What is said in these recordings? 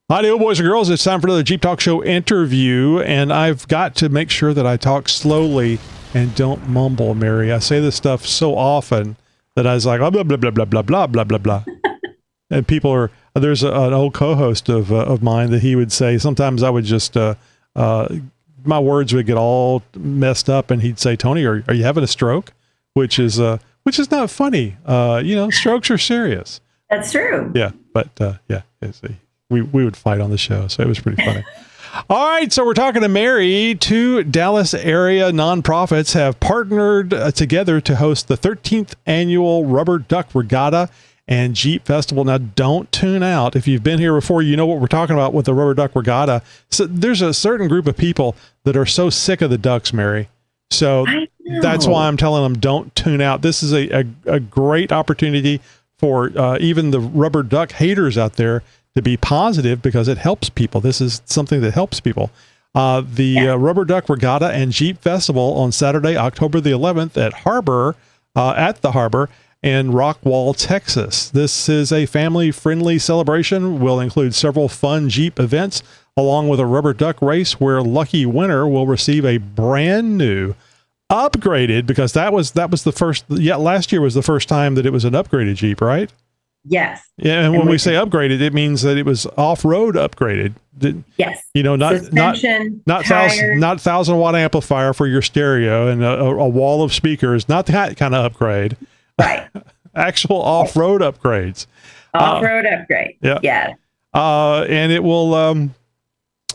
Hi, boys and girls. It's time for another Jeep Talk Show interview, and I've got to make sure that I talk slowly and don't mumble, Mary. I say this stuff so often that I was like, blah, blah, blah, blah, blah, blah, blah, blah, blah. And people are, there's an old co-host of mine that he would say, sometimes I would just, my words would get all messed up, and he'd say, Tony, are you having a stroke? Which is not funny. Strokes are serious. That's true. Yeah. But, we would fight on the show, so it was pretty funny. All right, so we're talking to Mary. Two Dallas area nonprofits have partnered together to host the 13th annual Rubber Duck Regatta and Jeep Festival. Now, don't tune out. If you've been here before, you know what we're talking about with the Rubber Duck Regatta. So there's a certain group of people that are so sick of the ducks, Mary. So that's why I'm telling them, don't tune out. This is a great opportunity for even the rubber duck haters out there to be positive, because it helps people. This is something that helps people. The Rubber Duck Regatta and Jeep Festival on Saturday, October the 11th at the Harbor in Rockwall, Texas. This is a family-friendly celebration. Will include several fun Jeep events, along with a rubber duck race where lucky winner will receive a brand new upgraded, because that was the first, last year was the first time that it was an upgraded Jeep, right? Yes. Yeah, and when we say upgraded, it means that it was off-road upgraded. Yes. Not suspension, not 1,000-watt amplifier for your stereo and a wall of speakers. Not that kind of upgrade. Right. Actual off-road upgrades. Off-road upgrade. Yeah. And it will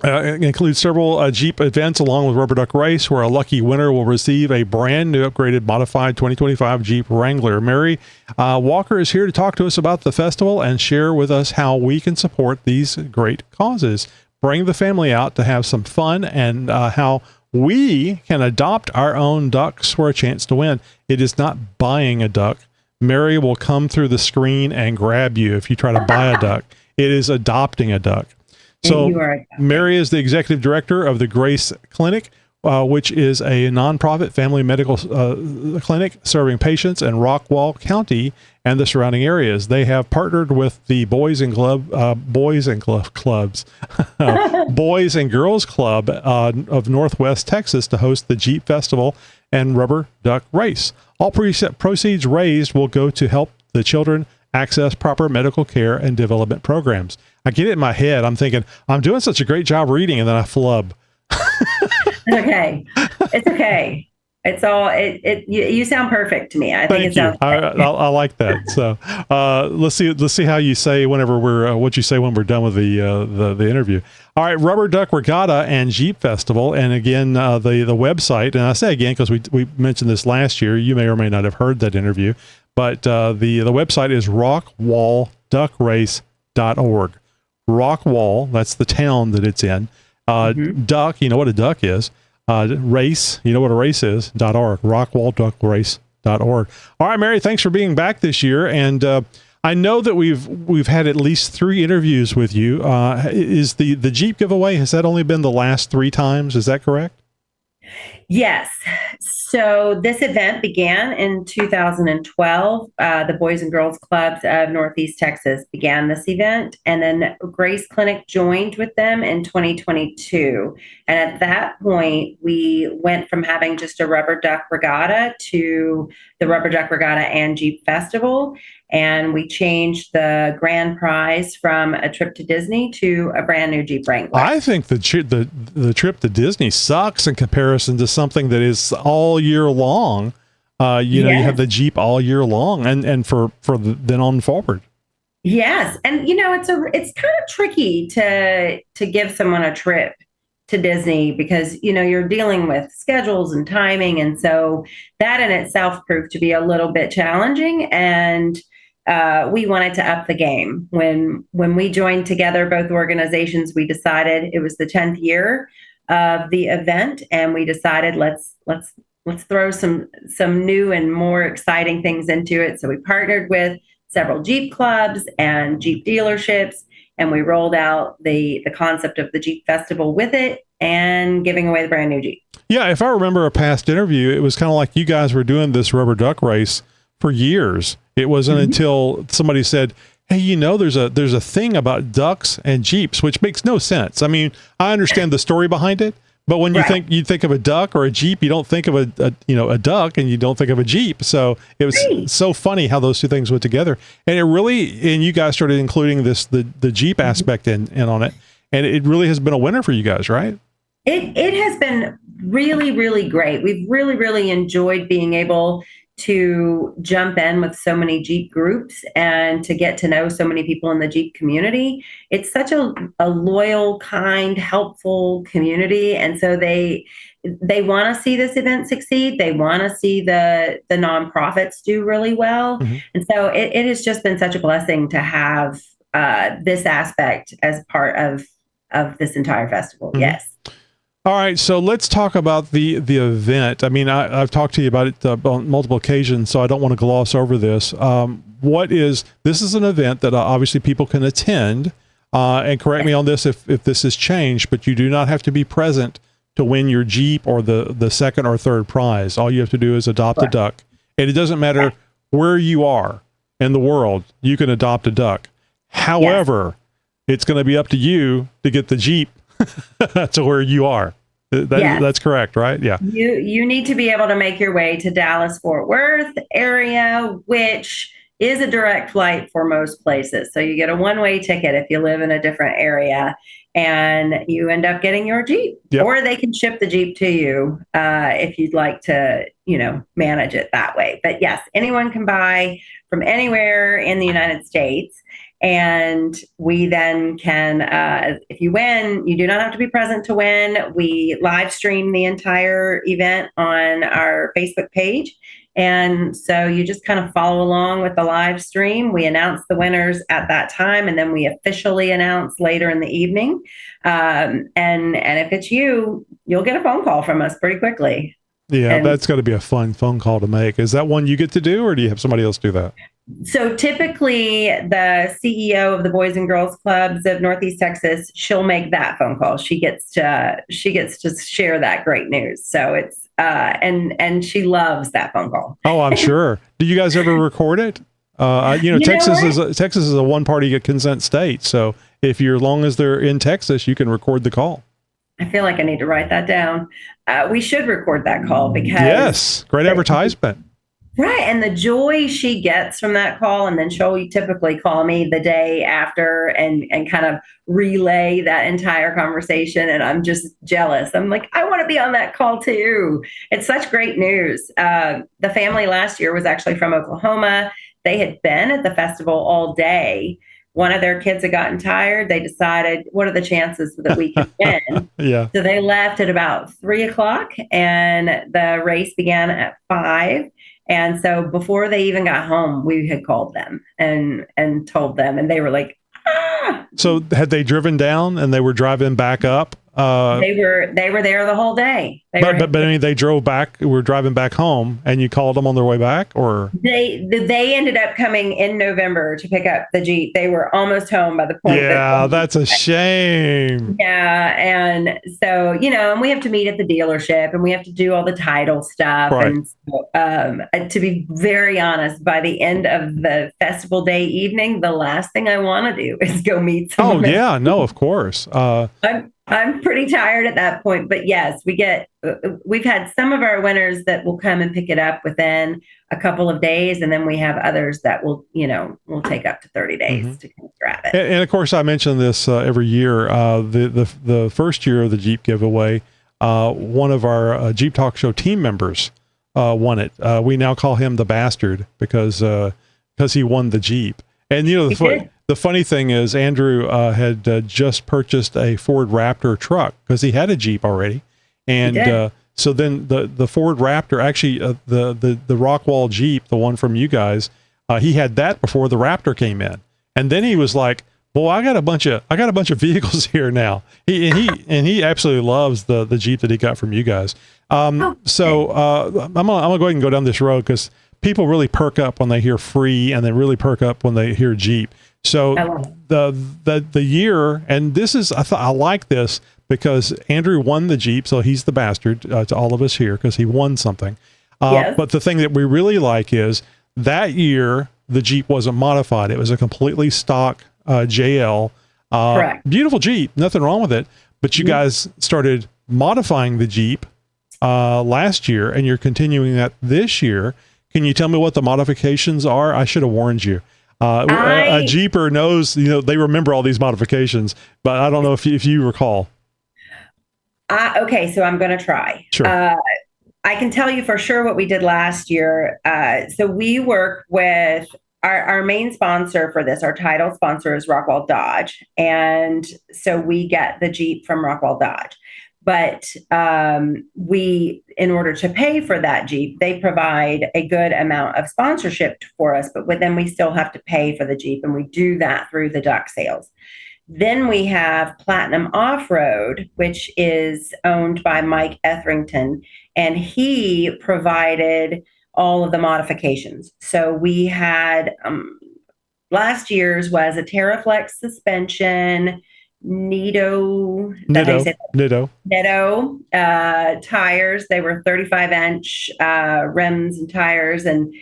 include several Jeep events along with Rubber Duck Race, where a lucky winner will receive a brand new upgraded modified 2025 Jeep Wrangler. Mary Walker is here to talk to us about the festival and share with us how we can support these great causes. Bring the family out to have some fun, and how we can adopt our own ducks for a chance to win. It is not buying a duck. Mary will come through the screen and grab you if you try to buy a duck. It is adopting a duck. So Mary is the executive director of the Grace Clinic, which is a nonprofit family medical clinic serving patients in Rockwall County and the surrounding areas. They have partnered with the Boys and Girls Club of Northwest Texas to host the Jeep Festival and Rubber Duck Race. All proceeds raised will go to help the children access proper medical care and development programs. I get it in my head. I'm thinking, I'm doing such a great job reading, and then I flub. It's okay. It's okay. It's all, you sound perfect to me. I think it sounds I like that. So, let's see how you say whenever what you say when we're done with the interview. All right. Rubber Duck Regatta and Jeep Festival. And again, the website, and I say again, because we mentioned this last year, you may or may not have heard that interview, but, the website is rockwallduckrace.org. Rockwall, that's the town that it's in. Duck, you know what a duck is. Race, you know what a race is. .org. Rockwallduckrace.org. All right, Mary, thanks for being back this year. And I know that we've had at least 3 interviews with you. Is the Jeep giveaway, has that only been the last 3 times? Is that correct? Yes. So this event began in 2012. The Boys and Girls Clubs of Northeast Texas began this event, and then Grace Clinic joined with them in 2022. And at that point, we went from having just a Rubber Duck Regatta to the Rubber Duck Regatta and Jeep Festival. And we changed the grand prize from a trip to Disney to a brand new Jeep Wrangler. I think the trip to Disney sucks in comparison to something that is all year long. You have the Jeep all year long, and for then on forward. Yes, and it's kind of tricky to give someone a trip to Disney, because you're dealing with schedules and timing, and so that in itself proved to be a little bit challenging. And we wanted to up the game. When we joined together, both organizations, we decided it was the 10th year of the event, and we decided let's throw some new and more exciting things into it. So we partnered with several Jeep clubs and Jeep dealerships, and we rolled out the concept of the Jeep Festival with it, and giving away the brand new Jeep. Yeah, if I remember a past interview, it was kind of like you guys were doing this rubber duck race for years. It wasn't until somebody said, Hey, there's a thing about ducks and Jeeps, which makes no sense. I mean, I understand the story behind it, but when you think of a duck or a Jeep, you don't think of a duck, and you don't think of a Jeep. So it was so funny how those two things went together. And you guys started including the Jeep aspect in on it. And it really has been a winner for you guys, right? It has been really, really great. We've really, really enjoyed being able to jump in with so many Jeep groups and to get to know so many people in the Jeep community. It's such a loyal, kind, helpful community. And so they want to see this event succeed. They want to see the nonprofits do really well. Mm-hmm. And so it has just been such a blessing to have this aspect as part of this entire festival. Mm-hmm. Yes. All right, so let's talk about the event. I mean, I've talked to you about it on multiple occasions, so I don't want to gloss over this. This is an event that obviously people can attend, and correct me on this if this has changed, but you do not have to be present to win your Jeep or the second or third prize. All you have to do is adopt a duck. And it doesn't matter where you are in the world, you can adopt a duck. However, it's going to be up to you to get the Jeep to where you are. That's correct, right? Yeah. You need to be able to make your way to Dallas-Fort Worth area, which is a direct flight for most places. So you get a one-way ticket if you live in a different area, and you end up getting your Jeep. Yep. Or they can ship the Jeep to you if you'd like to, manage it that way. But yes, anyone can buy from anywhere in the United States. And we then can, if you win, you do not have to be present to win. We live stream the entire event on our Facebook page. And so you just kind of follow along with the live stream. We announce the winners at that time, and then we officially announce later in the evening. And if it's you'll get a phone call from us pretty quickly. Yeah, that's got to be a fun phone call to make. Is that one you get to do, or do you have somebody else do that? So typically the CEO of the Boys and Girls Clubs of Northeast Texas, she'll make that phone call. She gets to share that great news. So it's and she loves that phone call. Oh, I'm sure. Do you guys ever record it? Texas is a one-party consent state. So as long as they're in Texas, you can record the call. I feel like I need to write that down. We should record that call because great advertisement. Right. And the joy she gets from that call, and then she'll typically call me the day after and kind of relay that entire conversation. And I'm just jealous. I'm like, I want to be on that call too. It's such great news. The family last year was actually from Oklahoma. They had been at the festival all day. One of their kids had gotten tired. They decided, what are the chances that we can win? Yeah. So they left at about 3:00, and the race began at 5. And so before they even got home, we had called them and told them, and they were like, ah. So had they driven down and they were driving back up? They were there the whole day. But I mean, they drove back. Were driving back home, and you called them on their way back, or they ended up coming in November to pick up the Jeep. They were almost home by the point. Yeah, that's a shame. Yeah, and so and we have to meet at the dealership, and we have to do all the title stuff. Right. And so, to be very honest, by the end of the festival day evening, the last thing I want to do is go meet someone. Oh yeah, no, of course. I'm pretty tired at that point, but yes, we've had some of our winners that will come and pick it up within a couple of days. And then we have others that will take up to 30 days to grab it. And of course, I mention this every year. The first year of the Jeep giveaway, one of our Jeep Talk Show team members won it. We now call him the bastard because he won the Jeep. And the funny thing is, Andrew had just purchased a Ford Raptor truck because he had a Jeep already, and so then the Ford Raptor, actually the Rockwall Jeep, the one from you guys, he had that before the Raptor came in, and then he was like, "Well, I got a bunch of vehicles here now." He absolutely loves the Jeep that he got from you guys. So I'm gonna go ahead and go down this road because people really perk up when they hear free, and they really perk up when they hear Jeep. So the year, and this is, I like this because Andrew won the Jeep, so he's the bastard to all of us here because he won something. Yes. But the thing that we really like is that year the Jeep wasn't modified. It was a completely stock JL. Correct. Beautiful Jeep, nothing wrong with it. But you guys started modifying the Jeep last year, and you're continuing that this year. Can you tell me what the modifications are? I should have warned you. A Jeeper knows, they remember all these modifications, but I don't know if you recall. Okay, so I'm going to try. Sure. I can tell you for sure what we did last year. So we work with our main sponsor for this. Our title sponsor is Rockwall Dodge. And so we get the Jeep from Rockwall Dodge. But in order to pay for that Jeep, they provide a good amount of sponsorship for us, but then we still have to pay for the Jeep, and we do that through the duck sales. Then we have Platinum Off-Road, which is owned by Mike Etherington, and he provided all of the modifications. So we had last year's was a TerraFlex suspension, Nitto tires. They were 35-inch rims and tires, and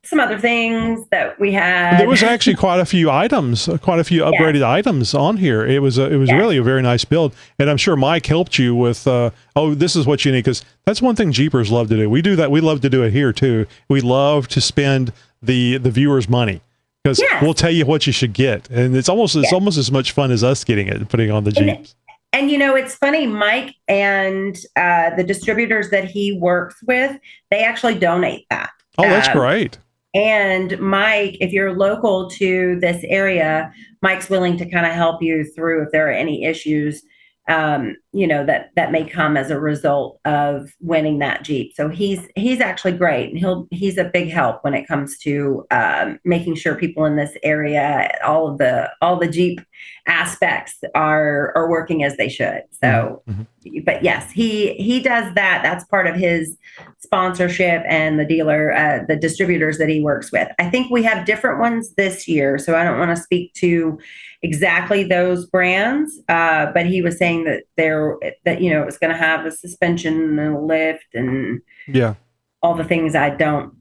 some other things that we had. There was actually quite a few upgraded items on here. It was really a very nice build, and I'm sure Mike helped you with. This is what you need, because that's one thing Jeepers love to do. We do that. We love to do it here too. We love to spend the viewers' money, because we'll tell you what you should get, and it's almost as much fun as us getting it and putting on the Jeeps. And it's funny, Mike and the distributors that he works with, they actually donate that. Oh, that's great. And Mike, if you're local to this area, Mike's willing to kind of help you through if there are any issues, that may come as a result of winning that Jeep. So he's actually great, and he's a big help when it comes to making sure people in this area, all the Jeep aspects are working as they should. So, but yes, he does that. That's part of his sponsorship and the dealer, the distributors that he works with. I think we have different ones this year, so I don't want to speak to exactly those brands, but he was saying that it was going to have a suspension and a lift and all the things. I don't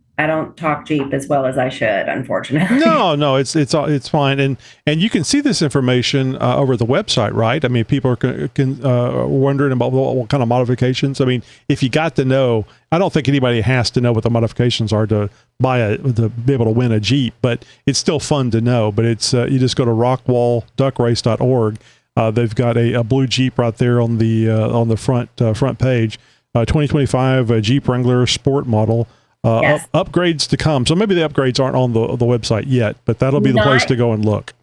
talk Jeep as well as I should, unfortunately. No, it's fine, and you can see this information over the website, right? I mean, people are wondering about what kind of modifications. I mean, if you got to know, I don't think anybody has to know what the modifications are to be able to win a Jeep, but it's still fun to know. But it's you just go to rockwallduckrace.org. They've got a blue Jeep right there on the front page, 2025 Jeep Wrangler Sport model. Upgrades to come. So maybe the upgrades aren't on the website yet, but that'll be the place to go and look.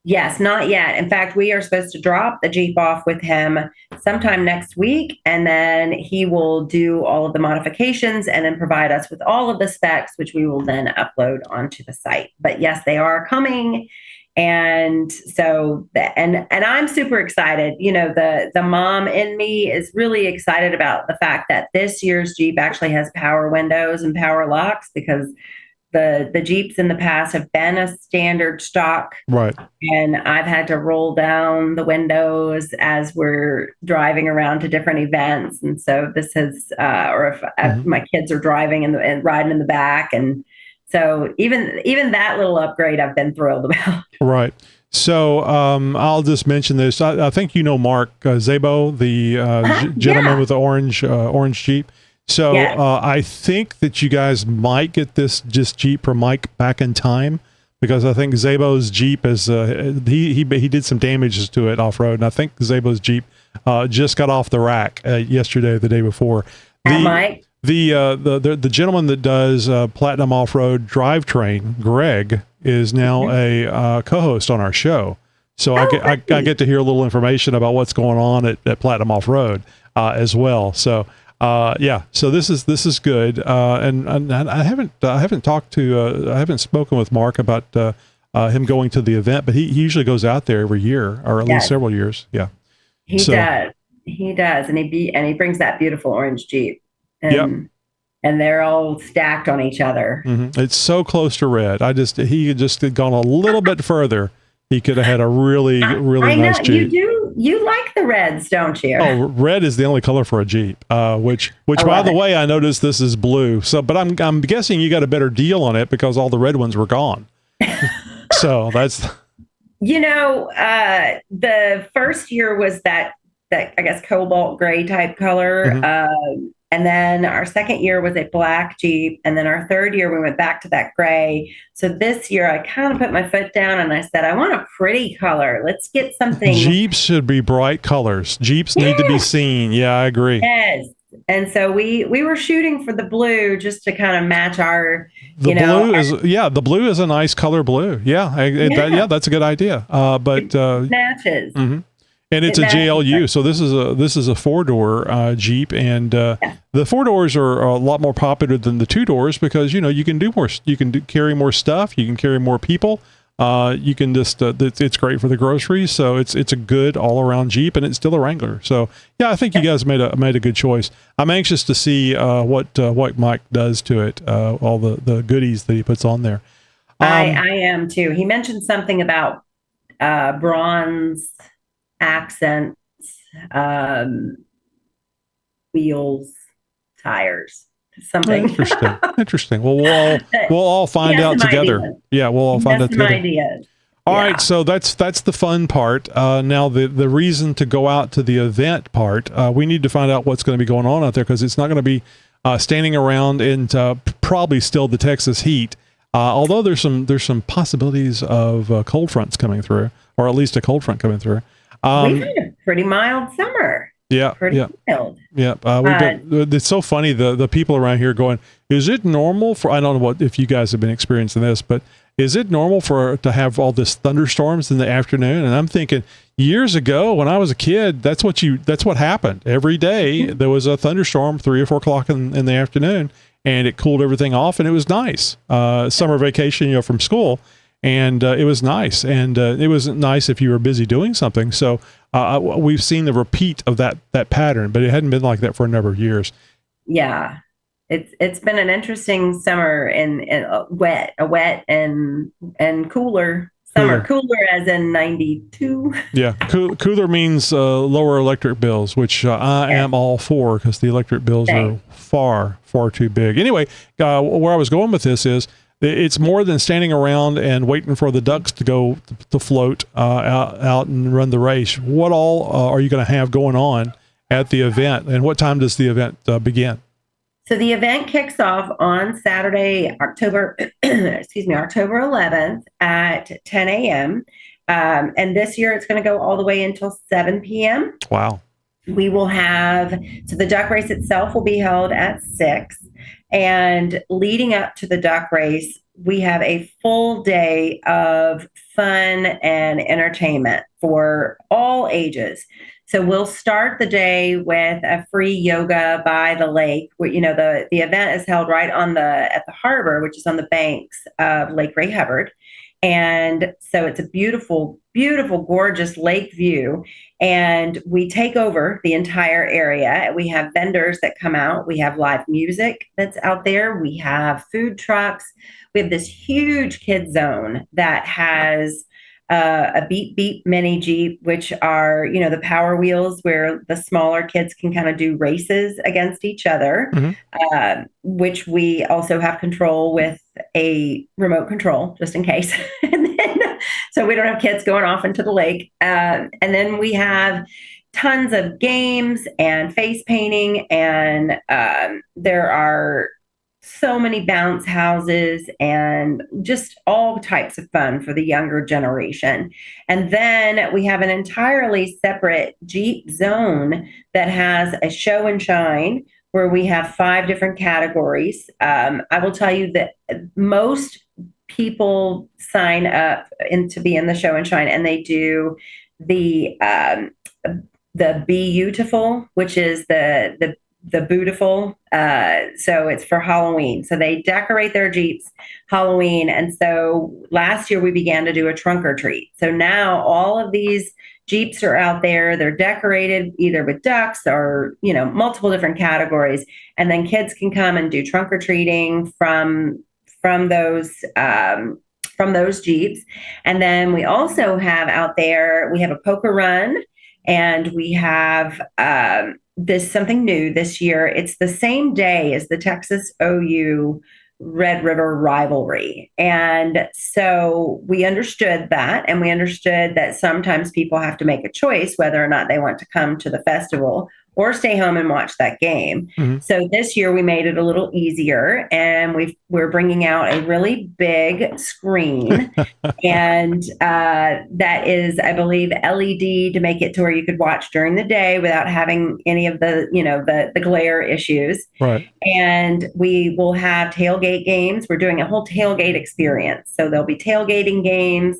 Yes, not yet. In fact, we are supposed to drop the Jeep off with him sometime next week, and then he will do all of the modifications and then provide us with all of the specs, which we will then upload onto the site. But yes, they are coming. And so, and I'm super excited. The mom in me is really excited about the fact that this year's Jeep actually has power windows and power locks, because the Jeeps in the past have been a standard stock. Right. And I've had to roll down the windows as we're driving around to different events. And so this has, or if my kids are driving and riding in the back, and so even that little upgrade, I've been thrilled about. Right. So I'll just mention this. I think Mark Zabo, the gentleman with the orange Jeep. So I think that you guys might get this Jeep from Mike back in time, because I think Zabo's Jeep is he did some damages to it off road, and I think Zabo's Jeep just got off the rack yesterday or the day before. Mike. The gentleman that does Platinum Off-Road Drivetrain, Greg, is now a co-host on our show. So I get to hear a little information about what's going on at Platinum Off-Road as well. So so this is good. And I haven't spoken with Mark about him going to the event, but he usually goes out there every year, or at least several years. Yeah, he does, and he brings that beautiful orange Jeep. And they're all stacked on each other. It's so close to red. He had just gone a little bit further. he could have had a really, really I know nice Jeep. you like the reds, don't you? Oh, red is the only color for a Jeep. Which by the way, I noticed this is blue. So, but I'm guessing you got a better deal on it because all the red ones were gone. So that's. The first year was that I guess cobalt gray type color. Mm-hmm. And then our second year was a black Jeep. And then our third year, we went back to that gray. So this year, I kind of put my foot down and I said, I want a pretty color. Let's get something. Jeeps should be bright colors. Jeeps need to be seen. Yeah, I agree. Yes. And so we were shooting for the blue just to kind of match our, the blue is a nice color blue. Yeah. That's a good idea. But it matches. Mm-hmm. And it's a JLU, so this is a 4-door Jeep, and the 4 doors are a lot more popular than the 2 doors because you can do more, carry more stuff, you can carry more people, you can just it's great for the groceries, so it's a good all around Jeep, and it's still a Wrangler. So yeah, I think you guys made a good choice. I'm anxious to see what Mike does to it, all the goodies that he puts on there. I am too. He mentioned something about bronze accents, wheels, tires, something. Interesting. Well, we'll all find out together. Ideas. Yeah, we'll all find out together. Ideas. All right, so that's the fun part. Now the reason to go out to the event part, we need to find out what's going to be going on out there because it's not going to be standing around in probably still the Texas heat. Although there's some possibilities of cold fronts coming through, or at least a cold front coming through. We've had a pretty mild summer. Mild. Yeah. It's so funny. The people around here going, is it normal for, I don't know if you guys have been experiencing this, but is it normal to have all this thunderstorms in the afternoon? And I'm thinking years ago when I was a kid, that's what happened. Every day there was a thunderstorm 3 or 4 o'clock in the afternoon, and it cooled everything off and it was nice. Summer vacation, from school. And it was nice, and it wasn't nice if you were busy doing something. So we've seen the repeat of that pattern, but it hadn't been like that for a number of years. Yeah, it's been an interesting summer and a wet and cooler summer. Cooler as in 92. Yeah, cooler means lower electric bills, which I am all for because the electric bills are far too big. Anyway, where I was going with this is, it's more than standing around and waiting for the ducks to go to float out and run the race. What all are you going to have going on at the event, and what time does the event begin? So the event kicks off on Saturday, October 11th at 10 a.m. And this year it's going to go all the way until 7 p.m. Wow. We will so the duck race itself will be held at 6. And leading up to the duck race, we have a full day of fun and entertainment for all ages. So we'll start the day with a free yoga by the lake. The event is held right at the harbor, which is on the banks of Lake Ray Hubbard. And so it's a beautiful, beautiful, gorgeous lake view. And we take over the entire area. We have vendors that come out. We have live music that's out there. We have food trucks. We have this huge kid zone that has a beep beep mini Jeep, which are, the power wheels where the smaller kids can kind of do races against each other, which we also have control with a remote control just in case. So we don't have kids going off into the lake. And then we have tons of games and face painting, and there are so many bounce houses and just all types of fun for the younger generation. And then we have an entirely separate Jeep zone that has a show and shine where we have 5 different categories. I will tell you that most people sign up to be in the show and shine, and they do the beautiful, which is the beautiful. So it's for Halloween. So they decorate their Jeeps Halloween. And so last year we began to do a trunk or treat. So now all of these Jeeps are out there. They're decorated either with ducks or, multiple different categories. And then kids can come and do trunk or treating from those from those Jeeps. And then we also have out there, we have a poker run, and we have this something new this year. It's the same day as the Texas OU Red River rivalry. And so we understood that, and we understood that sometimes people have to make a choice whether or not they want to come to the festival or stay home and watch that game. Mm-hmm. So this year we made it a little easier, and we're bringing out a really big screen, and that is, I believe, LED to make it to where you could watch during the day without having any of the, the glare issues. Right. And we will have tailgate games. We're doing a whole tailgate experience. So there'll be tailgating games,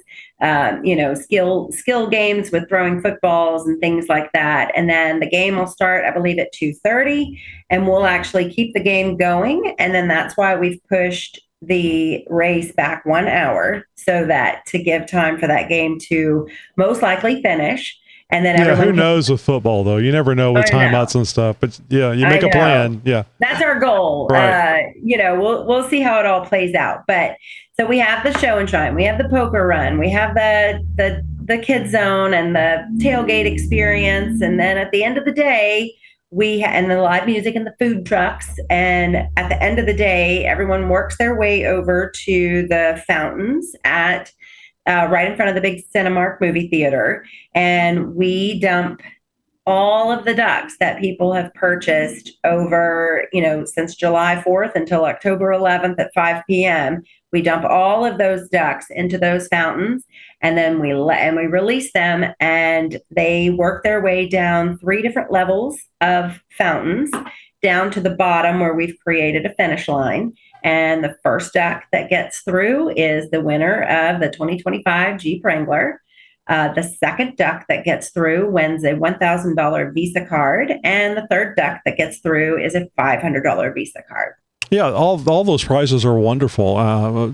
skill games with throwing footballs and things like that. And then the game will start, I believe, at 2:30, and we'll actually keep the game going. And then that's why we've pushed the race back 1 hour, so that to give time for that game to most likely finish. And then who knows with football, though? You never know with timeouts and stuff. But yeah, you make a plan. Yeah, that's our goal. Right. We'll see how it all plays out. But so we have the show and shine, we have the poker run, we have the kid zone and the tailgate experience, and then at the end of the day, and the live music and the food trucks. And at the end of the day, everyone works their way over to the fountains at right in front of the big Cinemark movie theater. And we dump all of the ducks that people have purchased over, since July 4th until October 11th at 5 p.m. We dump all of those ducks into those fountains, and then we release them, and they work their way down 3 different levels of fountains down to the bottom where we've created a finish line. And the first duck that gets through is the winner of the 2025 Jeep Wrangler. The second duck that gets through wins a $1,000 Visa card. And the third duck that gets through is a $500 Visa card. Yeah, all those prizes are wonderful.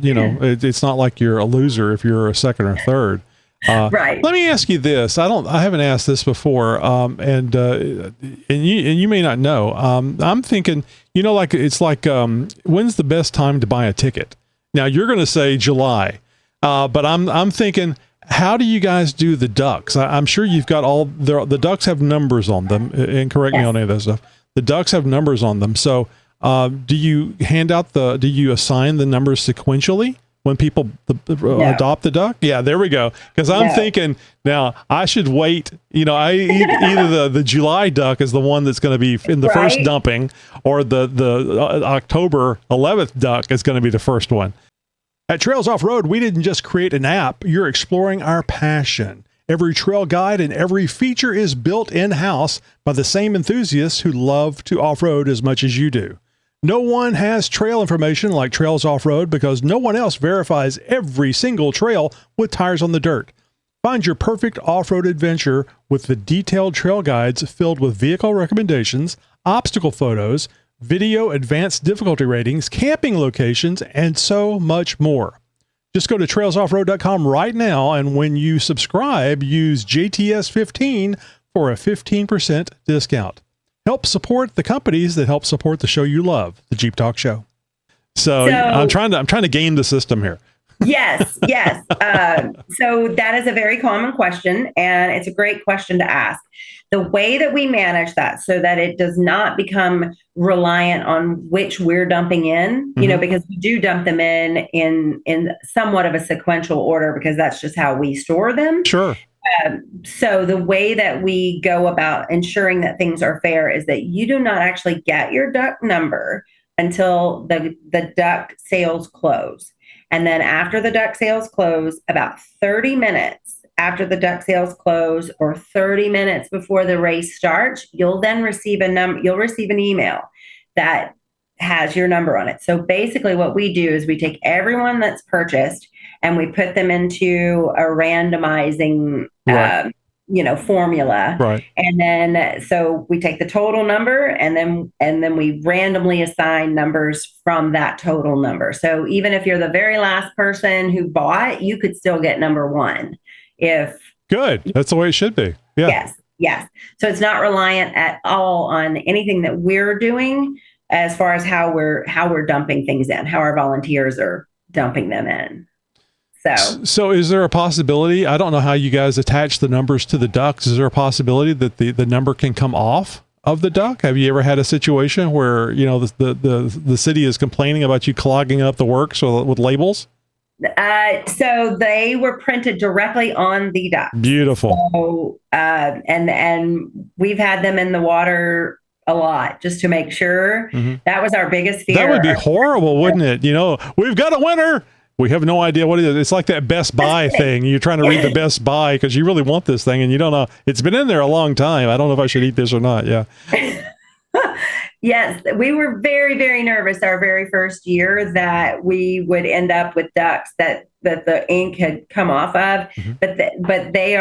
It's not like you're a loser if you're a second or third. Right. Let me ask you this. I haven't asked this before, and you may not know. I'm thinking, it's like when's the best time to buy a ticket? Now you're going to say July, but I'm thinking, how do you guys do the ducks? I'm sure you've got the ducks have numbers on them, and correct me on any of that stuff. The ducks have numbers on them. So do you assign the numbers sequentially when people adopt the duck? Yeah, there we go. Because I'm thinking now I should wait. Either the July duck is the one that's going to be in the first dumping, or the October 11th duck is going to be the first one. At Trails Off Road, we didn't just create an app. You're exploring our passion. Every trail guide and every feature is built in-house by the same enthusiasts who love to off-road as much as you do. No one has trail information like Trails Off-Road because no one else verifies every single trail with tires on the dirt. Find your perfect off-road adventure with the detailed trail guides filled with vehicle recommendations, obstacle photos, video advanced difficulty ratings, camping locations, and so much more. Just go to trailsoffroad.com right now, and when you subscribe, use JTS15 for a 15% discount. Help support the companies that help support the show you love, the Jeep Talk Show. So I'm trying to game the system here. Yes. So that is a very common question, and it's a great question to ask. The way that we manage that so that it does not become reliant on which we're dumping in, because we do dump them in somewhat of a sequential order because that's just how we store them. Sure. So the way that we go about ensuring that things are fair is that you do not actually get your duck number until the duck sales close. And then after the duck sales close, about 30 minutes after the duck sales close or 30 minutes before the race starts, you'll then receive you'll receive an email that has your number on it. So basically what we do is we take everyone that's purchased and we put them into a randomizing formula. Right. And then so we take the total number and then we randomly assign numbers from that total number. So even if you're the very last person who bought, you could still get number one. Good. That's the way it should be. Yeah. Yes. So it's not reliant at all on anything that we're doing as far as how we're dumping things in, how our volunteers are dumping them in. So is there a possibility, I don't know how you guys attach the numbers to the ducks. Is there a possibility that the number can come off of the duck? Have you ever had a situation where, you know, the city is complaining about you clogging up the works with labels? So they were printed directly on the duck. Beautiful. So, and we've had them in the water a lot just to make sure. Mm-hmm. That was our biggest fear. That would be horrible, wouldn't it? You know, we've got a winner. We have no idea what it is. It's like that Best Buy thing. You're trying to read the Best Buy because you really want this thing and you don't know. It's been in there a long time. I don't know if I should eat this or not. Yeah. Yes, we were very, very nervous our very first year that we would end up with ducks that the ink had come off of, mm-hmm. but they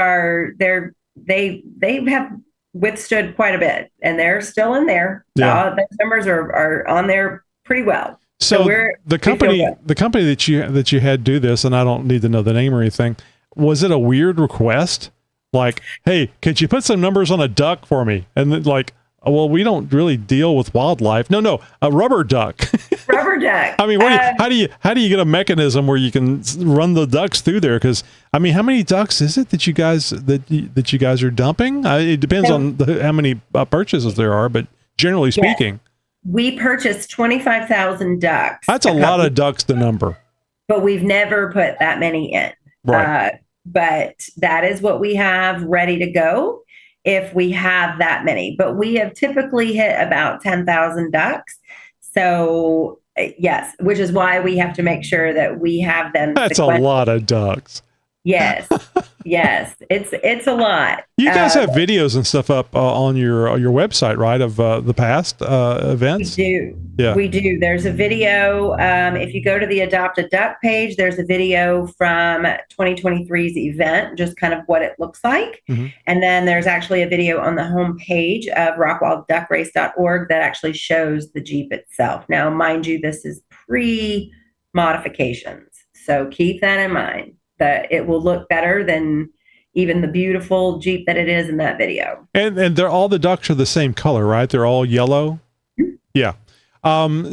have withstood quite a bit, and they're still in there. Yeah. The numbers are on there pretty well. So the company that you had do this, and I don't need to know the name or anything, was it a weird request? Like, hey, could you put some numbers on a duck for me? And then like, well, we don't really deal with wildlife. No, a rubber duck. Rubber duck. I mean, how do you get a mechanism where you can run the ducks through there? Because I mean, how many ducks is it that you guys are dumping? It depends on how many purchases there are, but generally speaking, we purchased 25,000 ducks. That's a lot of ducks to number. But we've never put that many in. Right. But that is what we have ready to go if we have that many. But we have typically hit about 10,000 ducks. So yes, which is why we have to make sure that we have them. That's a lot of ducks. Yes. Yes. It's a lot. You guys have videos and stuff up on your website, right? Of the past events? We do. Yeah. We do. There's a video. If you go to the Adopt a Duck page, there's a video from 2023's event, just kind of what it looks like. Mm-hmm. And then there's actually a video on the homepage of rockwallduckrace.org that actually shows the Jeep itself. Now, mind you, this is pre-modifications. So keep that in mind, that it will look better than even the beautiful Jeep that it is in that video. And all the ducks are the same color, right? They're all yellow. Mm-hmm. Yeah.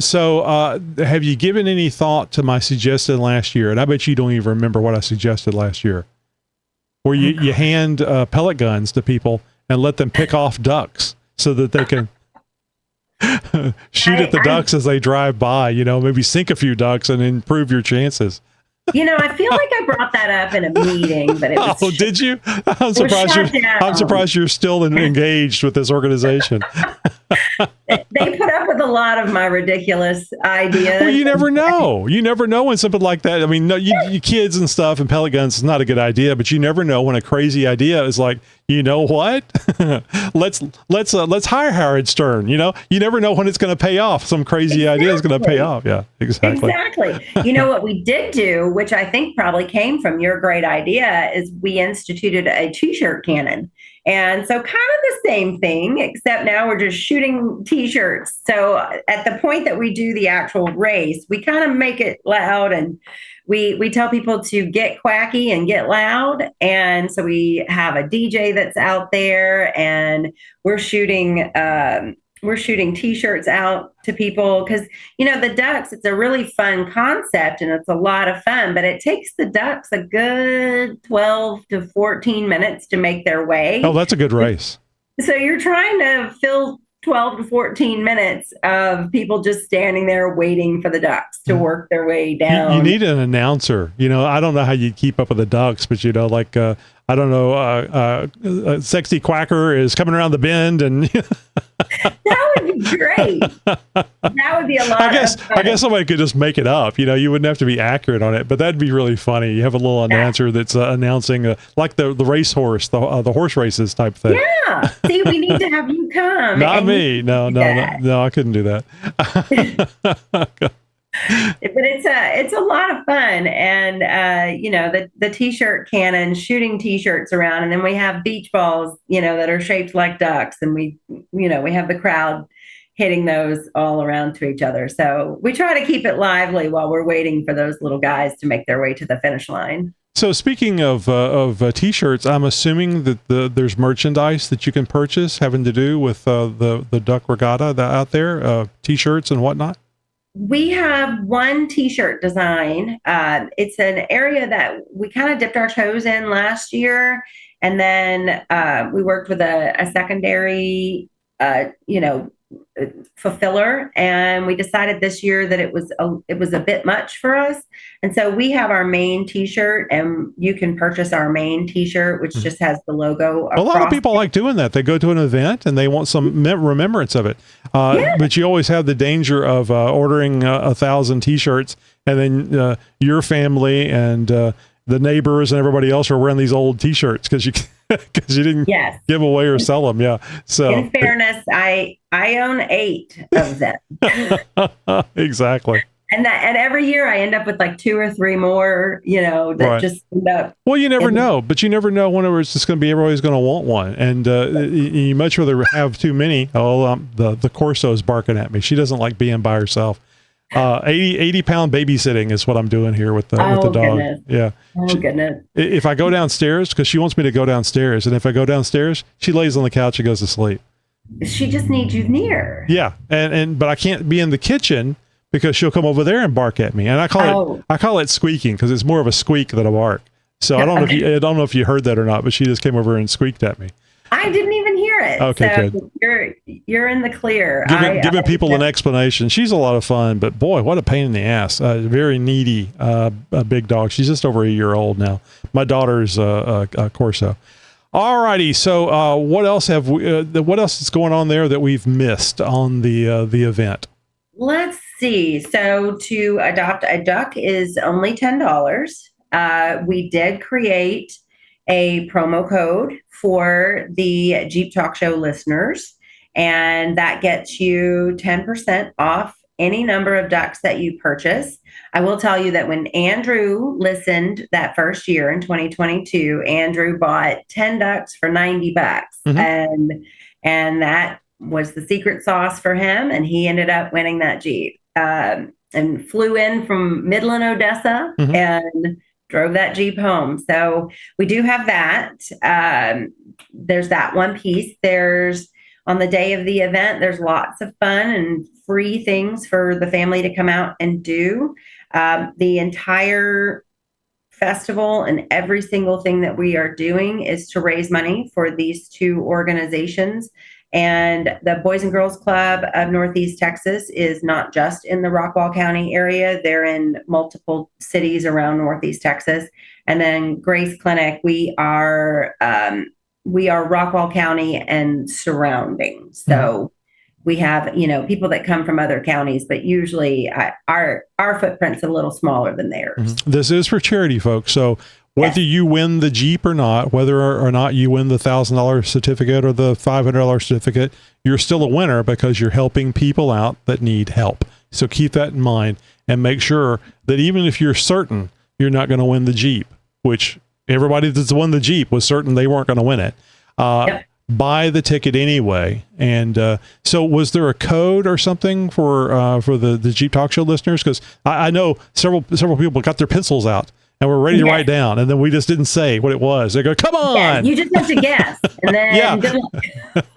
So have you given any thought to my suggestion last year? And I bet you don't even remember what I suggested last year, where you hand pellet guns to people and let them pick off ducks so that they can shoot at the ducks as they drive by, you know, maybe sink a few ducks and improve your chances. You know, I feel like I brought that up in a meeting, but it was. Oh, did you? I'm surprised you're still engaged with this organization. They put up with a lot of my ridiculous ideas. Well, you never know. You never know when something like that. I mean, no, you kids and stuff and pellet guns is not a good idea, but you never know when a crazy idea is like, you know what? let's hire Howard Stern. You know, you never know when it's going to pay off. Some crazy idea is going to pay off. Yeah, exactly. Exactly. You know what we did do, which I think probably came from your great idea, is we instituted a T-shirt cannon. And so kind of the same thing, except now we're just shooting T-shirts. So at the point that we do the actual race, we kind of make it loud, and we tell people to get quacky and get loud. And so we have a DJ that's out there, and we're shooting T-shirts out to people because, you know, the ducks, it's a really fun concept and it's a lot of fun, but it takes the ducks a good 12 to 14 minutes to make their way. Oh, that's a good race. So you're trying to fill 12 to 14 minutes of people just standing there waiting for the ducks to work their way down. You need an announcer. You know, I don't know how you keep up with the ducks, but, you know, like, I don't know, Sexy Quacker is coming around the bend and... That would be great. That would be a lot of fun. I guess somebody could just make it up. You know, you wouldn't have to be accurate on it, but that'd be really funny. You have a little announcer that's announcing, like the racehorse, the horse races type thing. Yeah. See, we need to have you come. Not me. No, I couldn't do that. But it's a lot of fun, and you know, the T-shirt cannon, shooting T-shirts around, and then we have beach balls, you know, that are shaped like ducks, and we have the crowd hitting those all around to each other. So we try to keep it lively while we're waiting for those little guys to make their way to the finish line. So speaking of T-shirts, I'm assuming that there's merchandise that you can purchase having to do with the Duck Regatta out there, T-shirts and whatnot. We have one T-shirt design. It's an area that we kind of dipped our toes in last year, and then we worked with a secondary, you know, fulfiller, and we decided this year that it was a bit much for us, and so we have our main T-shirt, and you can purchase our main T-shirt, which just has the logo across. A lot of people like doing that. They go to an event and they want some remembrance of it. But you always have the danger of ordering 1,000 T-shirts, and then your family and the neighbors and everybody else are wearing these old T-shirts because you didn't give away or sell them. Yeah. So in fairness, I own 8 of them. Exactly. And every year I end up with like 2 or 3 more, that just end up. Well, you never know, but you never know whenever it's just going to be, everybody's going to want one. And you much rather have too many. The Corso's barking at me. She doesn't like being by herself. 80 pound babysitting is what I'm doing here with the dog. Goodness. Yeah. Oh, goodness. If I go downstairs, because she wants me to go downstairs, and if I go downstairs, she lays on the couch and goes to sleep. She just needs you near. Yeah. But I can't be in the kitchen because she'll come over there and bark at me. And I call it squeaking because it's more of a squeak than a bark. So I don't know if you heard that or not, but she just came over and squeaked at me. I didn't even hear it. Okay, so good. You're in the clear. Giving people an explanation. She's a lot of fun, but boy, what a pain in the ass. Very needy, a big dog. She's just over a year old now. My daughter's a Corso. All righty. So what else what else is going on there that we've missed on the event? Let's see. So to adopt a duck is only $10. We did create a promo code for the Jeep Talk Show listeners, and that gets you 10% off any number of ducks that you purchase. I will tell you that when Andrew listened that first year in 2022, Andrew bought 10 ducks for $90, and that was the secret sauce for him, and he ended up winning that Jeep and flew in from Midland, Odessa, and drove that Jeep home. So we do have that. There's that one piece. There's on the day of the event, there's lots of fun and free things for the family to come out and do. The entire festival and every single thing that we are doing is to raise money for these 2 organizations. And the Boys and Girls Club of Northeast Texas is not just in the Rockwall County area. They're in multiple cities around Northeast Texas. And then Grace Clinic, we are Rockwall County and surroundings. So we have, people that come from other counties, but usually our footprint's a little smaller than theirs. This is for charity, folks. So whether you win the Jeep or not, whether or not you win the $1,000 certificate or the $500 certificate, you're still a winner because you're helping people out that need help. So keep that in mind and make sure that even if you're certain you're not going to win the Jeep, which everybody that's won the Jeep was certain they weren't going to win it, buy the ticket anyway. And so was there a code or something for the Jeep Talk Show listeners? Because I know several people got their pencils out and we're ready to write down, and then we just didn't say what it was. They go, "Come on!" Yeah, you just have to guess, and then good luck.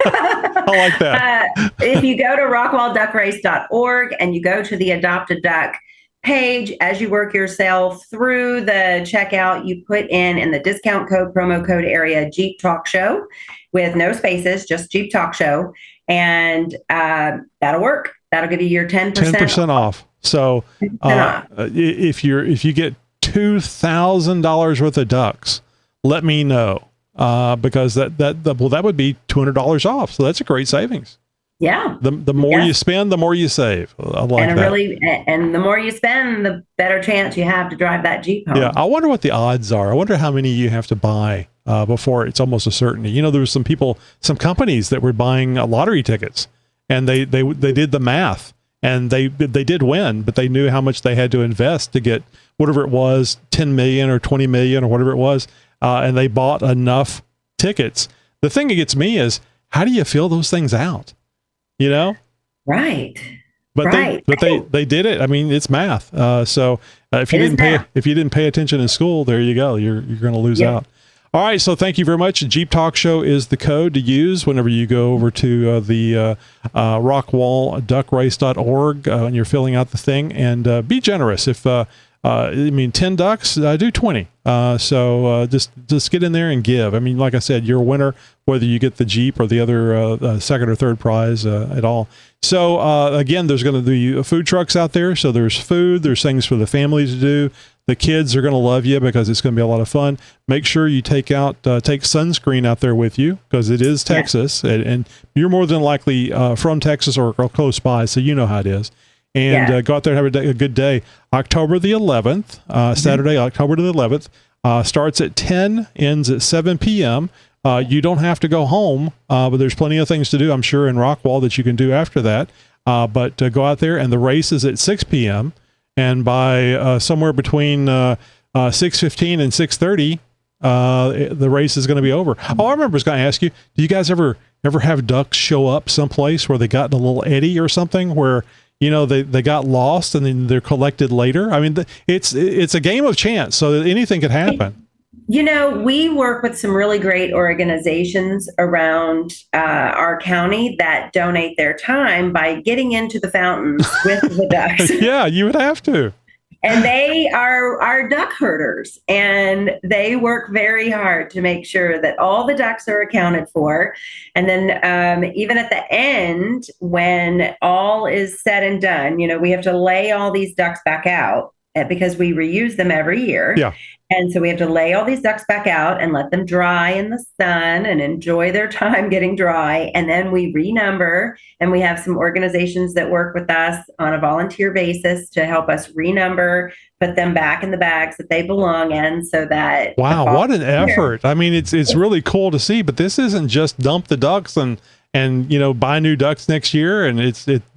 I like that. If you go to rockwallduckrace.org and you go to the Adopt a Duck page, as you work yourself through the checkout, you put in the discount code, promo code area, Jeep Talk Show, with no spaces, just Jeep Talk Show, and that'll work. That'll give you your 10% off. So if you get $2,000 worth of ducks, let me know, because that would be $200 off. So that's a great savings. Yeah. The more you spend, the more you save. I like that. And the more you spend, the better chance you have to drive that Jeep home. Yeah. I wonder what the odds are. I wonder how many you have to buy before it's almost a certainty. There was some companies that were buying lottery tickets, and they did the math, and they did win, but they knew how much they had to invest to get whatever it was, 10 million or 20 million or whatever it was. And they bought enough tickets. The thing that gets me is, how do you fill those things out? Right. But they did it. I mean, it's math. So if you didn't pay attention in school, there you go. You're going to lose out. All right, so thank you very much. Jeep Talk Show is the code to use whenever you go over to the rockwallduckrace.org and you're filling out the thing. And be generous. If 10 ducks, do 20. So just get in there and give. I mean, like I said, you're a winner, whether you get the Jeep or the other second or third prize at all. So again, there's going to be food trucks out there. So there's food, there's things for the families to do. The kids are going to love you because it's going to be a lot of fun. Make sure you take sunscreen out there with you because it is Texas, and you're more than likely from Texas or close by, so you know how it is. And go out there and have a good day. October the 11th, Saturday, October the 11th, starts at 10, ends at 7 p.m. You don't have to go home, but there's plenty of things to do, I'm sure, in Rockwall that you can do after that. But go out there, and the race is at 6 p.m., and by somewhere between 6:15 and 6:30, the race is going to be over. Oh, I remember I was going to ask you, do you guys ever have ducks show up someplace where they got in a little eddy or something where, they got lost and then they're collected later? I mean, it's a game of chance, so anything could happen. We work with some really great organizations around our county that donate their time by getting into the fountains with the ducks. Yeah, you would have to. And they are our duck herders, and they work very hard to make sure that all the ducks are accounted for. And then even at the end, when all is said and done, we have to lay all these ducks back out because we reuse them every year. Yeah. And so we have to lay all these ducks back out and let them dry in the sun and enjoy their time getting dry. And then we renumber, and we have some organizations that work with us on a volunteer basis to help us renumber, put them back in the bags that they belong in so that... Wow, what an effort. I mean, it's really cool to see, but this isn't just dump the ducks and buy new ducks next year. And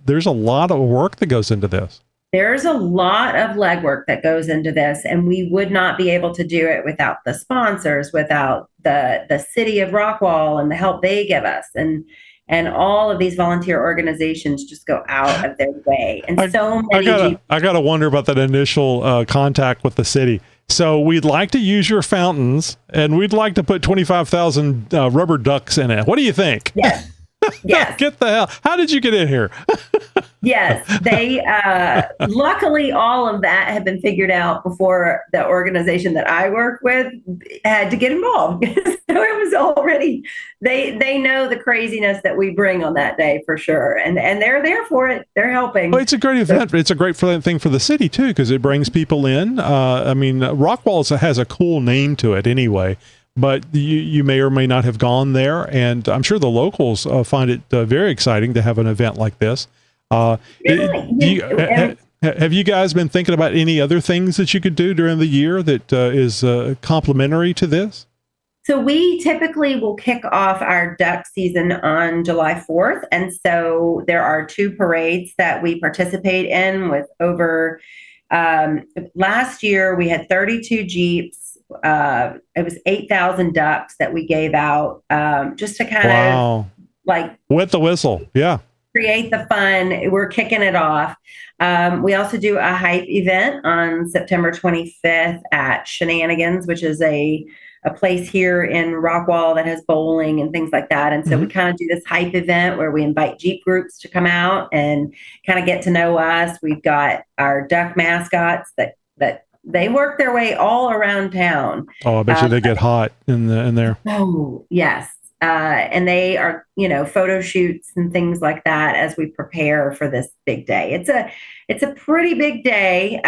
there's a lot of work that goes into this. There's a lot of legwork that goes into this, and we would not be able to do it without the sponsors, without the city of Rockwall and the help they give us. And all of these volunteer organizations just go out of their way. And I gotta wonder about that initial contact with the city. So we'd like to use your fountains, and we'd like to put 25,000 rubber ducks in it. What do you think? Yes. Yes. Get the hell. How did you get in here? Yes, they luckily all of that had been figured out before the organization that I work with had to get involved. So it was already they know the craziness that we bring on that day for sure, and they're there for it. They're helping. Well, it's a great event. It's a great thing for the city too because it brings people in. Rockwall has a cool name to it anyway. But you may or may not have gone there, and I'm sure the locals find it very exciting to have an event like this. Have you guys been thinking about any other things that you could do during the year that is complementary to this? So we typically will kick off our duck season on July 4th. And so there are 2 parades that we participate in with over, last year we had 32 Jeeps. It was 8,000 ducks that we gave out just to kind of like with the whistle. Yeah. Create the fun. We're kicking it off. We also do a hype event on September 25th at Shenanigans, which is a place here in Rockwall that has bowling and things like that. And so we kind of do this hype event where we invite Jeep groups to come out and kind of get to know us. We've got our duck mascots that they work their way all around town. Oh, I bet you they get hot in there. Oh, yes. And they are, photo shoots and things like that as we prepare for this big day. It's a pretty big day.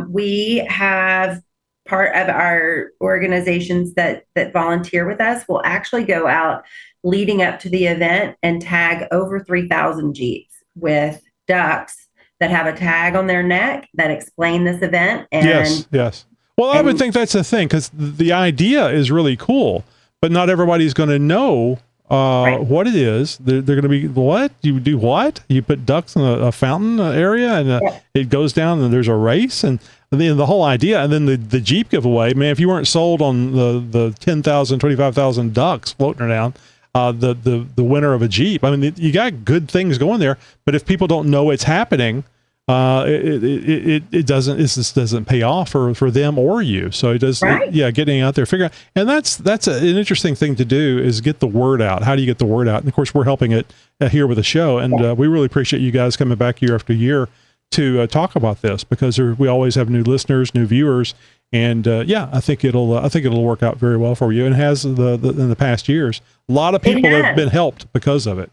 We have part of our organizations that volunteer with us will actually go out leading up to the event and tag over 3,000 Jeeps with ducks that have a tag on their neck that explain this event. And yes. Well, I would think that's the thing, because the idea is really cool, but not everybody's going to know what it is. They're going to be, what? You do what? You put ducks in a fountain area, and it goes down, and there's a race, and the whole idea, and then the Jeep giveaway. Man, if you weren't sold on the 10,000, 25,000 ducks floating around, the winner of a Jeep. I mean, you got good things going there, but if people don't know it's happening, it just doesn't pay off for them or you. So it does, Right. getting out there, figure out, and that's an interesting thing to do, is get the word out. How do you get the word out? And of course, we're helping it here with the show, and we really appreciate you guys coming back year after year to talk about this, because we always have new listeners, new viewers, and I think it'll work out very well for you, and has in the past years. A lot of people have been helped because of it.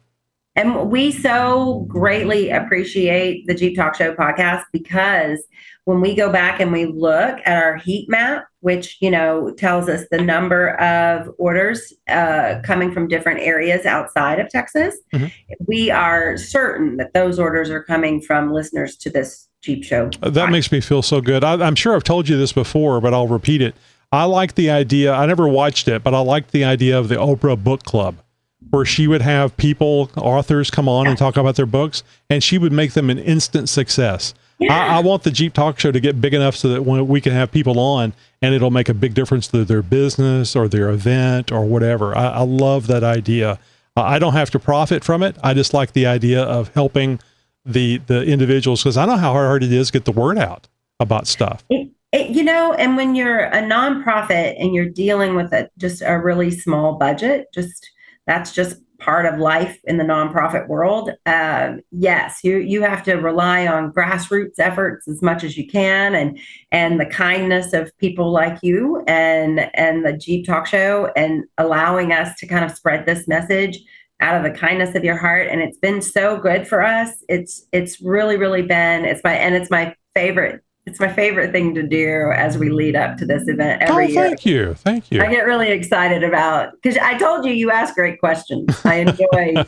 And we so greatly appreciate the Jeep Talk Show podcast, because when we go back and we look at our heat map, which, tells us the number of orders coming from different areas outside of Texas, we are certain that those orders are coming from listeners to this Jeep show. That makes me feel so good. I'm sure I've told you this before, but I'll repeat it. I like the idea. I never watched it, but I like the idea of the Oprah Book Club, where she would have authors come on and talk about their books, and she would make them an instant success. Yeah. I want the Jeep Talk Show to get big enough so that when we can have people on, and it'll make a big difference to their business or their event or whatever. I love that idea. I don't have to profit from it. I just like the idea of helping the individuals, because I know how hard it is to get the word out about stuff. And when you're a nonprofit and you're dealing with just a really small budget, that's just part of life in the nonprofit world. Yes, you have to rely on grassroots efforts as much as you can, and the kindness of people like you and the Jeep Talk Show, and allowing us to kind of spread this message out of the kindness of your heart. And it's been so good for us. It's really, really been, it's my favorite. It's my favorite thing to do as we lead up to this event every year. Thank you. I get really excited because I told you ask great questions. I enjoy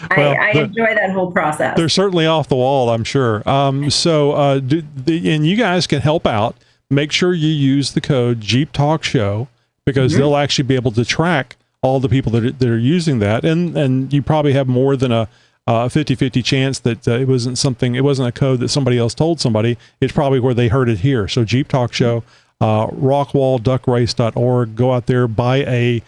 I enjoy that whole process. They're certainly off the wall, I'm sure. And you guys can help out. Make sure you use the code Jeep Talk Show, because they'll actually be able to track all the people that are using that. And you probably have more than a 50-50 chance that it wasn't a code that somebody else told somebody. It's probably where they heard it here. So Jeep Talk Show, rockwallduckrace.org. Go out there, buy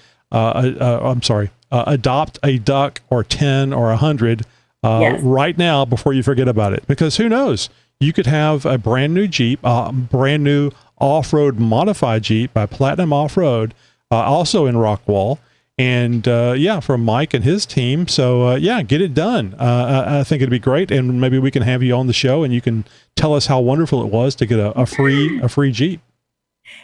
adopt a duck or 10 or 100 right now before you forget about it. Because who knows? You could have a brand new Jeep, brand new off-road modified Jeep by Platinum Off-Road, also in Rockwall. And from Mike and his team. So get it done. I think it'd be great, and maybe we can have you on the show, and you can tell us how wonderful it was to get a free Jeep.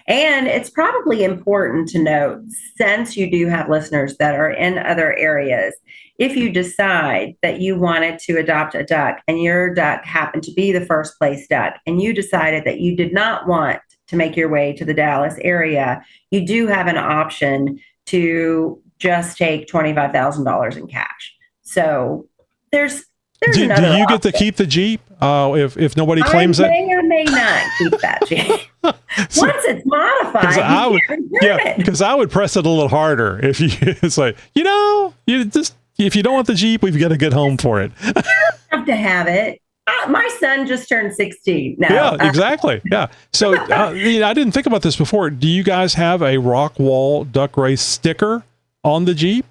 And it's probably important to note, since you do have listeners that are in other areas, if you decide that you wanted to adopt a duck, and your duck happened to be the first place duck, and you decided that you did not want to make your way to the Dallas area, you do have an option to just take $25,000 in cash. So there's do you option. Get to keep the Jeep if nobody claims it? I may or may not keep that Jeep. Once it's modified, because I would press it a little harder if it's like, if you don't want the Jeep, we've got a good home for it. You don't have to have it. My son just turned 16 now. Yeah, exactly. Yeah. So I didn't think about this before. Do you guys have a Rockwall Duck Race sticker on the Jeep?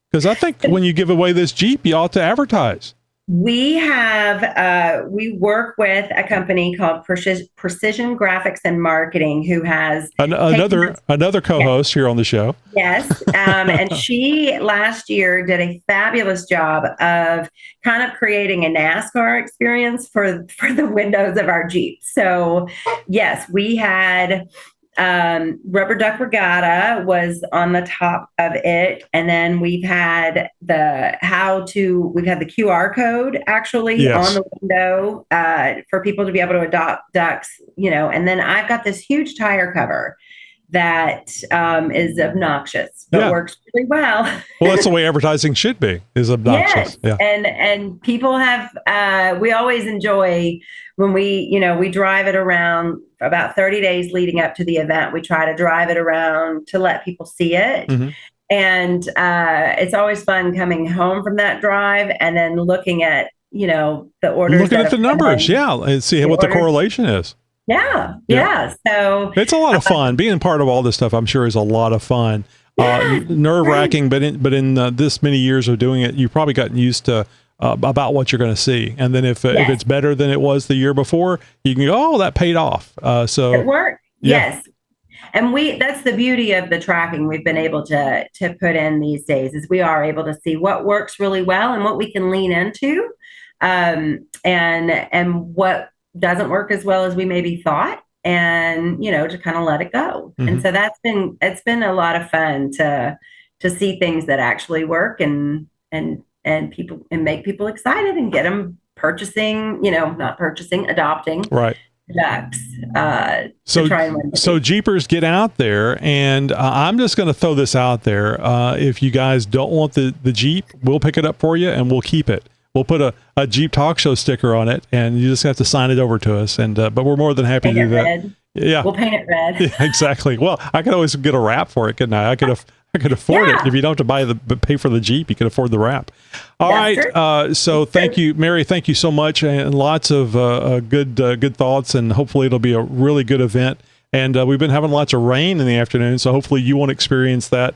Because I think when you give away this Jeep, you ought to advertise. We have, we work with a company called Precision Graphics and Marketing, who has another co-host here on the show. Yes. And she last year did a fabulous job of kind of creating a NASCAR experience for the windows of our Jeep. So yes, we had Rubber Duck Regatta was on the top of it, and then we've had the QR code actually on the window for people to be able to adopt ducks, and then I've got this huge tire cover that is obnoxious but works really well. Well, that's the way advertising should be, is obnoxious. Yes. Yeah. And people have we always enjoy when we drive it around about 30 days leading up to the event. We try to drive it around to let people see it. Mm-hmm. And it's always fun coming home from that drive and then looking at, the orders. Looking at the numbers, and see what the correlation is. Yeah. So it's a lot of fun. Being part of all this stuff, I'm sure, is a lot of fun. Nerve-wracking, but in this many years of doing it, you've probably gotten used to about what you're going to see. And then if it's better than it was the year before, you can go, oh, that paid off. So it worked. Yeah. Yes. And that's the beauty of the tracking we've been able to put in these days, is we are able to see what works really well and what we can lean into, and what doesn't work as well as we maybe thought, and, to kind of let it go. Mm-hmm. And so it's been a lot of fun to see things that actually work and people, and make people excited and get them adopting. Right. Ducks. So, to try and win. So Jeepers, get out there, and I'm just going to throw this out there. If you guys don't want the Jeep, we'll pick it up for you and we'll keep it. We'll put a Jeep Talk Show sticker on it, and you just have to sign it over to us. And but we're more than happy to do that. Red. Yeah, we'll paint it red. Yeah, exactly. Well, I could always get a wrap for it, couldn't I? I could afford it. If you don't have to pay for the Jeep, you can afford the wrap. All right. So thank you, Mary. Thank you so much, and lots of good thoughts, and hopefully it'll be a really good event. And we've been having lots of rain in the afternoon, so hopefully you won't experience that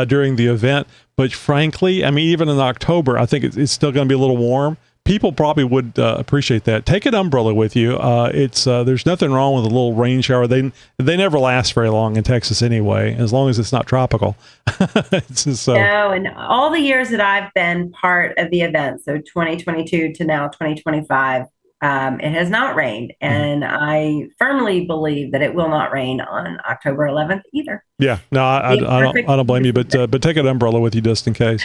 during the event. But frankly, I mean, even in October, I think it's still going to be a little warm. People probably would appreciate that. Take an umbrella with you. There's nothing wrong with a little rain shower. They never last very long in Texas anyway, as long as it's not tropical. No, and all the years that I've been part of the event, so 2022 to now 2025, it has not rained, and I firmly believe that it will not rain on October 11th either. Yeah, no, I don't blame you, but take an umbrella with you just in case.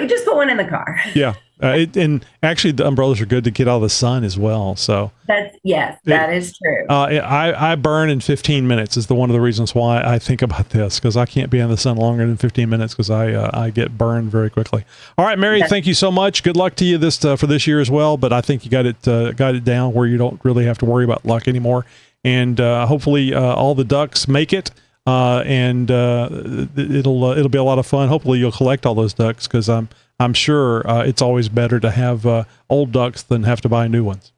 Just put one in the car. Yeah. And actually, the umbrellas are good to get out of the sun as well. So that is true. I burn in 15 minutes is one of the reasons why I think about this, because I can't be in the sun longer than 15 minutes because I get burned very quickly. All right, Mary, thank you so much. Good luck to you for this year as well. But I think you got it down where you don't really have to worry about luck anymore. And hopefully all the ducks make it. And it'll be a lot of fun. Hopefully you'll collect all those ducks, because I'm sure it's always better to have old ducks than have to buy new ones.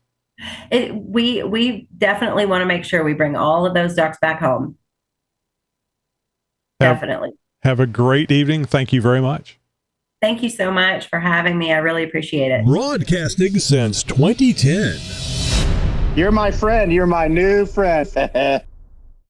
We definitely want to make sure we bring all of those ducks back home. Definitely. Have a great evening. Thank you very much. Thank you so much for having me. I really appreciate it. Broadcasting since 2010. You're my friend. You're my new friend.